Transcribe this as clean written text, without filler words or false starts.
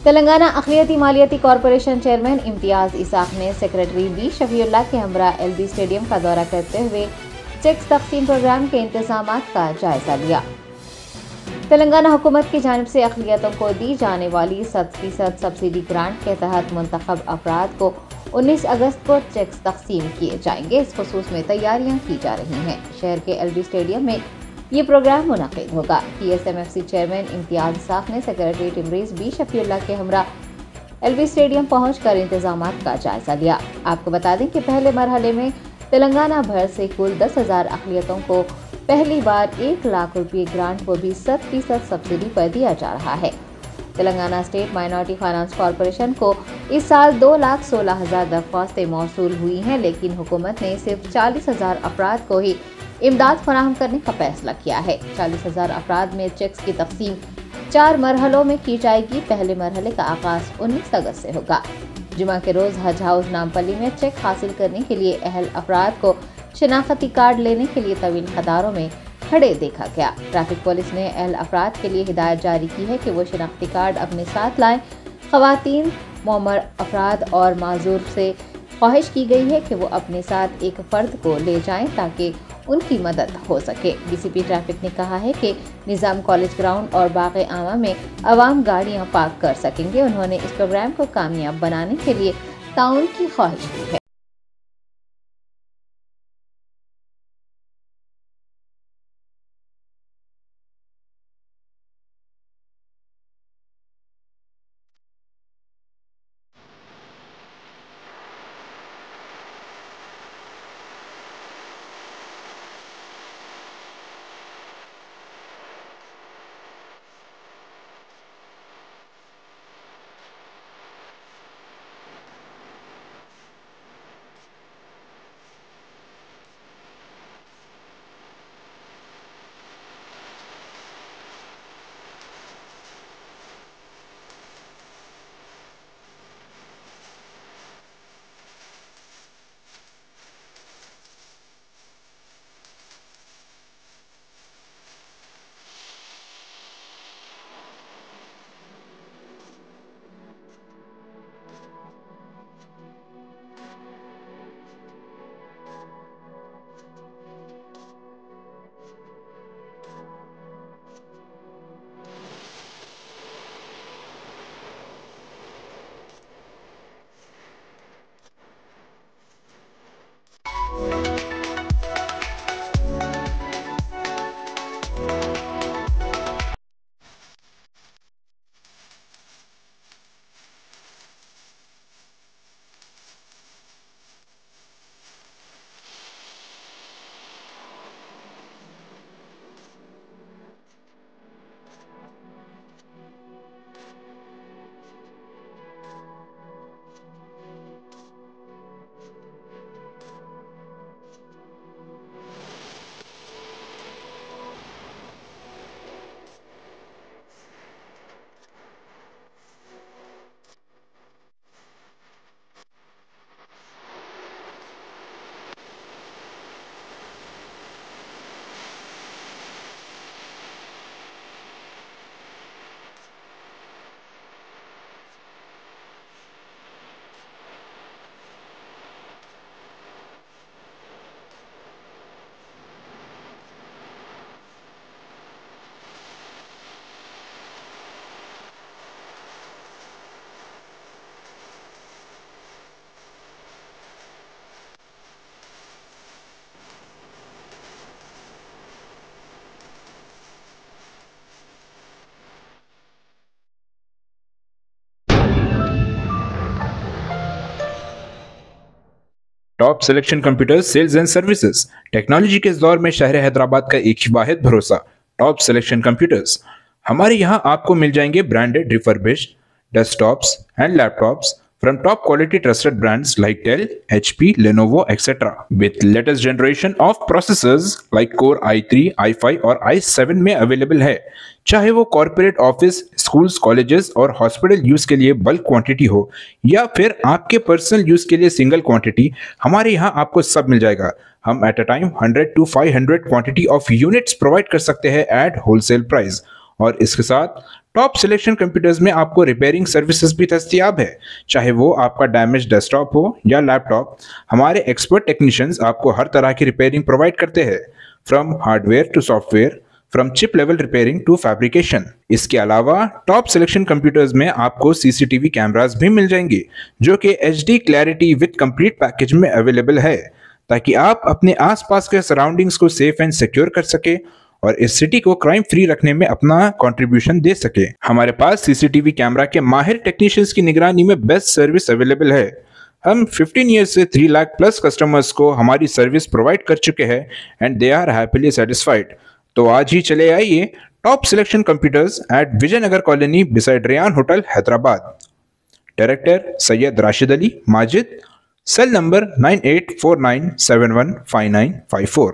Telangana अक़लियती मालियाती corporation chairman इम्तियाज़ Isaac ने secretary B Shafiullah के हमरा एलबी स्टेडियम का दौरा करते हुए चेक्स तक़सीम प्रोग्राम के इंतज़ामात का जायजा लिया। तेलंगाना हुकूमत की जानिब से अक़लियतों को दी जाने वाली 7% सब्सिडी ग्रांट के तहत मुंतखब अफराद को 19 अगस्त को चेक्स तक़सीम किए जाएंगे। इस खुसूस में तैयारियां की जा रही हैं। शहर के एलबी स्टेडियम में ये प्रोग्राम मुनक़िद होगा। TSMFC चेयरमैन इम्तियाज़ इसाक ने सेक्रेटरी टिमरीज़ बी शफीउल्लाह के हमरा एलबी स्टेडियम पहुंचकर इंतजामात का जायजा लिया। आपको बता दें कि पहले मरहले में तेलंगाना भर से कुल 10,000 अक़लियतों को पहली बार 1 लाख रुपये ग्रांट, वो भी 7% सब्सिडी पर दिया जा रहा है। Telangana state minority finance corporation को इस साल 2,16,000 दरख्वास्तें मौसूल हुई हैं, लेकिन हुकूमत ने सिर्फ 40,000 अफराद को ही इमदाद फराहम करने का फैसला किया है। 40,000 अफराद में चेक्स की तक़सीम 4 मरहलों में की जाएगी। पहले मरहले का आगाज 19 अगस्त से होगा। जुमा के रोज़ हज हाउस नामपल्ली में चेक हासिल करने के लिए अहल अफराद को शनाख्ती कार्ड लेने के लिए तवील कतारों में खड़े देखा गया। ट्रैफिक पुलिस ने अहल अफराद के लिए हिदायत जारी की है कि वो शनाख्ती कार्ड अपने साथ लाएं। ख़वातीन, मोमर अफराद और माजूर से ख्वाहिश की गई है कि वो अपने साथ एक फ़र्द को ले जाएं ताकि उनकी मदद हो सके। DCP ट्रैफिक ने कहा है कि निज़ाम कॉलेज ग्राउंड और बाग़ आमा में अवाम गाड़ियां पार्क कर सकेंगे। उन्होंने इस प्रोग्राम को कामयाब बनाने के लिए ताउन की ख्वाहिश की है। Top selection computers sales and services. Technology के इस दौर में शहर हैदराबाद का एक ही वाहिद भरोसा, टॉप सिलेक्शन कंप्यूटर्स। हमारे यहाँ आपको मिल जाएंगे branded refurbished desktops and laptops from top quality trusted brands like Dell, HP, Lenovo, etc. with latest generation of processors like Core i3, i5 और i7 में अवेलेबल है। चाहे वो कॉर्पोरेट ऑफिस, स्कूल्स, कॉलेजेस और हॉस्पिटल यूज के लिए bulk quantity हो या फिर आपके पर्सनल यूज के लिए सिंगल क्वांटिटी, हमारे यहाँ आपको सब मिल जाएगा। हम at a time 100 to 500 quantity of units provide कर सकते हैं एट होलसेल प्राइस। और इसके साथ टॉप सिलेक्शन कंप्यूटर्स में आपको रिपेयरिंग सर्विसेज भी दस्तियाब है। चाहे वो आपका डैमेज डेस्कटॉप हो या लैपटॉप, हमारे एक्सपर्ट टेक्नीशियंस आपको हर तरह की रिपेयरिंग प्रोवाइड करते हैं, from hardware to software, from chip level repairing to fabrication. इसके अलावा टॉप सिलेक्शन कंप्यूटर्स में आपको सीसीटीवी कैमरास भी मिल जाएंगे जो कि HD clarity with complete package में अवेलेबल है, ताकि आप अपने आसपास के सराउंडिंग्स को सेफ एंड सिक्योर कर सके और इस सिटी को क्राइम फ्री रखने में अपना कंट्रीब्यूशन दे सके। हमारे पास सीसीटीवी कैमरा के माहिर टेक्नीशियंस की निगरानी में बेस्ट सर्विस अवेलेबल है। हम 15 ईयर्स से 3 लाख प्लस कस्टमर्स को हमारी सर्विस प्रोवाइड कर चुके हैं and they are happily satisfied. तो आज ही चले आइए top selection computers at Vijayanagar colony beside Rayan hotel Hyderabad. Director Syed Rashid Ali Majid, cell number 9849715954।